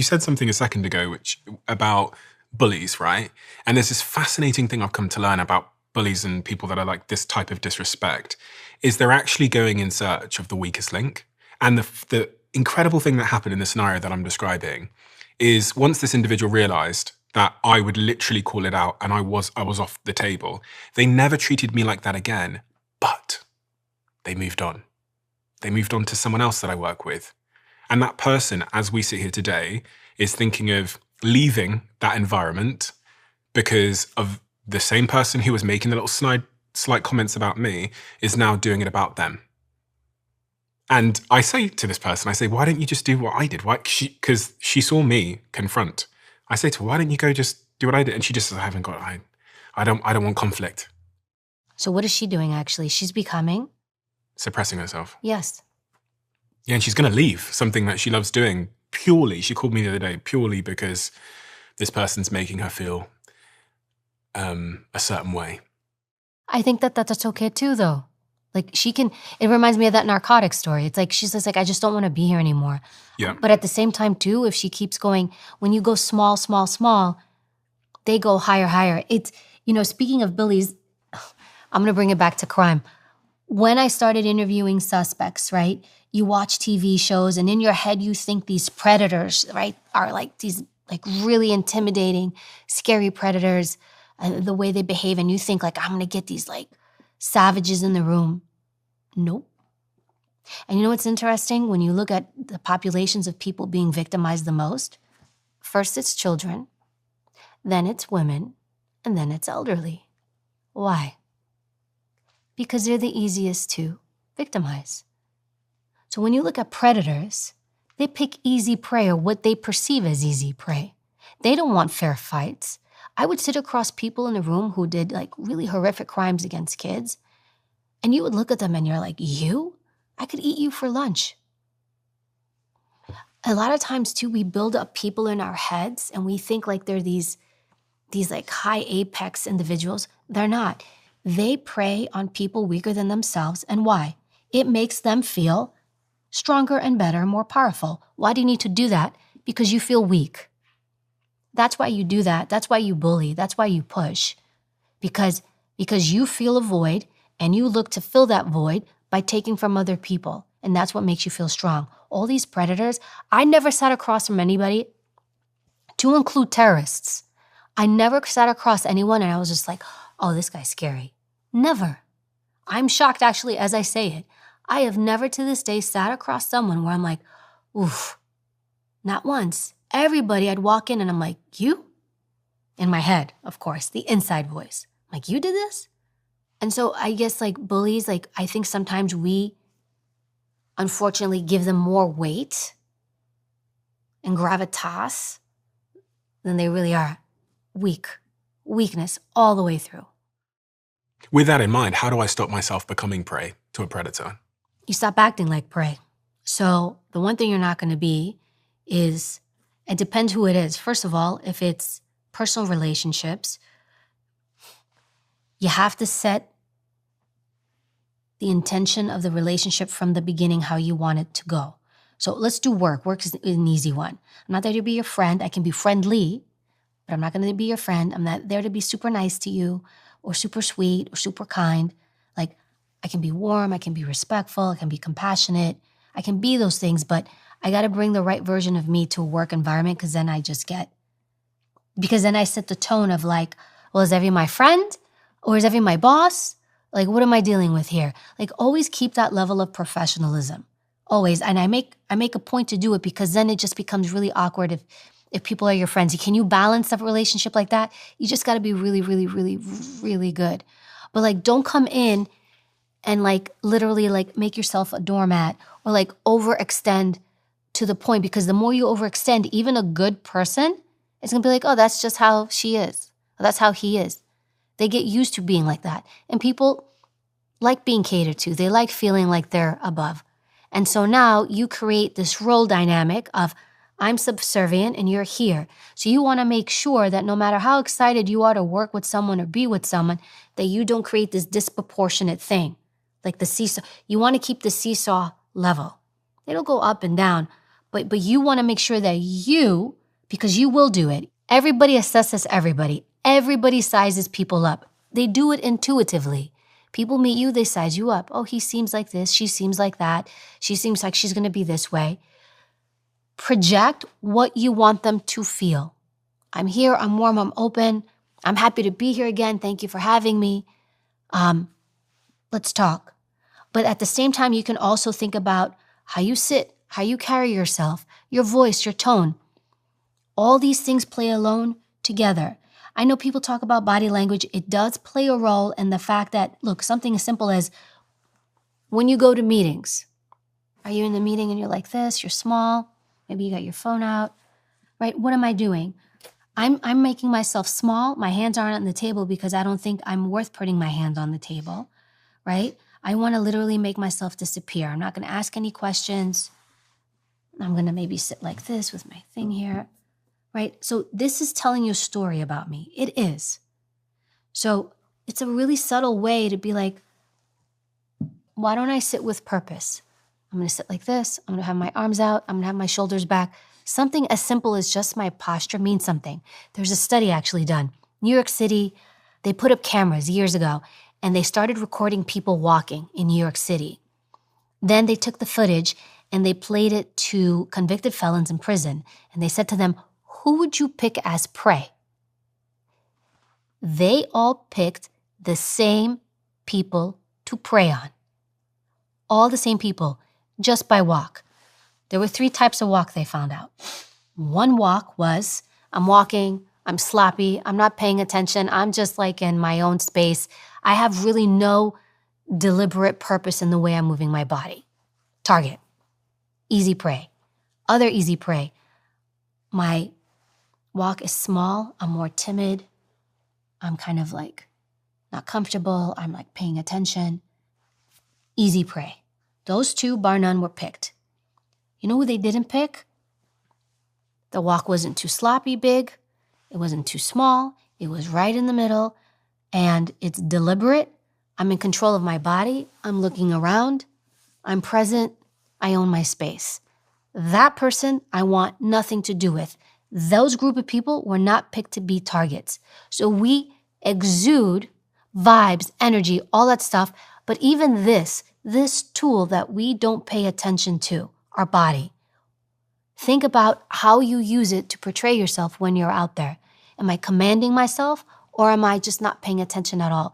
You said something a second ago about bullies, right? And there's this fascinating thing I've come to learn about bullies and people that are like this type of disrespect, is they're actually going in search of the weakest link. And the incredible thing that happened in the scenario that I'm describing is once this individual realized that I would literally call it out and I was off the table, they never treated me like that again, but they moved on. They moved on to someone else that I work with. And that person, as we sit here today, is thinking of leaving that environment because of the same person who was making the little slight comments about me is now doing it about them. And I say to this person, I say, why don't you just do what I did? Why? Because she saw me confront. I say to her, why don't you go just do what I did? And she just says, I don't want conflict. So what is she doing actually? She's becoming? Suppressing herself. Yes. Yeah, and she's going to leave something that she loves doing purely, she called me the other day, purely because this person's making her feel a certain way. I think that's okay too, though. Like it reminds me of that narcotic story. It's like, she's just like, I just don't want to be here anymore. Yeah. But at the same time too, if she keeps going, when you go small, small, small, they go higher, higher. It's, speaking of bullies, I'm going to bring it back to crime. When I started interviewing suspects, right, you watch TV shows and in your head you think these predators, right, are like these like really intimidating, scary predators, the way they behave, and you think like, I'm going to get these like savages in the room. Nope. And you know what's interesting? When you look at the populations of people being victimized the most, first it's children, then it's women, and then it's elderly. Why? Because they're the easiest to victimize. So when you look at predators, they pick easy prey or what they perceive as easy prey. They don't want fair fights. I would sit across people in the room who did like really horrific crimes against kids, and you would look at them and you're like, you? I could eat you for lunch. A lot of times too, we build up people in our heads and we think like they're these like high apex individuals. They're not. They prey on people weaker than themselves. And why? It makes them feel stronger and better, more powerful. Why do you need to do that? Because you feel weak. That's why you do that. That's why you bully. That's why you push. Because you feel a void and you look to fill that void by taking from other people. And that's what makes you feel strong. All these predators, I never sat across from anybody, to include terrorists. I never sat across anyone and I was just like, oh, this guy's scary. Never. I'm shocked actually as I say it. I have never to this day sat across someone where I'm like, oof, not once. Everybody, I'd walk in and I'm like, you? In my head, of course, the inside voice. I'm like, you did this? And so I guess like bullies, like I think sometimes we unfortunately give them more weight and gravitas than they really are. Weakness all the way through. With that in mind, how do I stop myself becoming prey to a predator? You stop acting like prey. So the one thing you're not going to be is, it depends who it is. First of all, if it's personal relationships, you have to set the intention of the relationship from the beginning, how you want it to go. So let's do work. Work is an easy one. I'm not there to be your friend. I can be friendly, but I'm not going to be your friend. I'm not there to be super nice to you or super sweet or super kind. Like, I can be warm, I can be respectful, I can be compassionate. I can be those things, but I got to bring the right version of me to a work environment because then I set the tone of like, well, is Evy my friend or is Evy my boss? Like, what am I dealing with here? Like, always keep that level of professionalism. Always. And I make a point to do it because then it just becomes really awkward if people are your friends. Can you balance a relationship like that? You just got to be really, really, really, really good. But like, don't come in and like literally like make yourself a doormat or like overextend to the point, because the more you overextend, even a good person is going to be like, oh, that's just how she is. Or that's how he is. They get used to being like that. And people like being catered to. They like feeling like they're above. And so now you create this role dynamic of I'm subservient and you're here. So you want to make sure that no matter how excited you are to work with someone or be with someone, that you don't create this disproportionate thing. Like the seesaw. You want to keep the seesaw level. It'll go up and down, But you want to make sure that you, because you will do it. Everybody assesses everybody. Everybody sizes people up. They do it intuitively. People meet you, they size you up. Oh, he seems like this. She seems like that. She seems like she's going to be this way. Project what you want them to feel. I'm here, I'm warm, I'm open. I'm happy to be here again. Thank you for having me. Let's talk. But at the same time, you can also think about how you sit, how you carry yourself, your voice, your tone. All these things play alone together. I know people talk about body language. It does play a role in the fact that, look, something as simple as when you go to meetings. Are you in the meeting and you're like this? You're small. Maybe you got your phone out, right? What am I doing? I'm making myself small. My hands aren't on the table because I don't think I'm worth putting my hand on the table, right? I want to literally make myself disappear. I'm not going to ask any questions. I'm going to maybe sit like this with my thing here, right? So this is telling you a story about me. It is. So it's a really subtle way to be like, why don't I sit with purpose? I'm going to sit like this. I'm going to have my arms out. I'm going to have my shoulders back. Something as simple as just my posture means something. There's a study actually done. New York City, they put up cameras years ago, and they started recording people walking in New York City. Then they took the footage and they played it to convicted felons in prison. And they said to them, who would you pick as prey? They all picked the same people to prey on. All the same people, just by walk. There were 3 types of walk they found out. One walk was, I'm walking, I'm sloppy, I'm not paying attention, I'm just like in my own space. I have really no deliberate purpose in the way I'm moving my body. Target, easy prey. Other easy prey, my walk is small, I'm more timid, I'm kind of like not comfortable, I'm like paying attention. Easy prey. Those 2, bar none, were picked. You know who they didn't pick? The walk wasn't too sloppy big. It wasn't too small. It was right in the middle. And it's deliberate. I'm in control of my body. I'm looking around. I'm present. I own my space. That person I want nothing to do with. Those group of people were not picked to be targets. So we exude vibes, energy, all that stuff. But even this tool that we don't pay attention to, our body. Think about how you use it to portray yourself when you're out there. Am I commanding myself, or am I just not paying attention at all?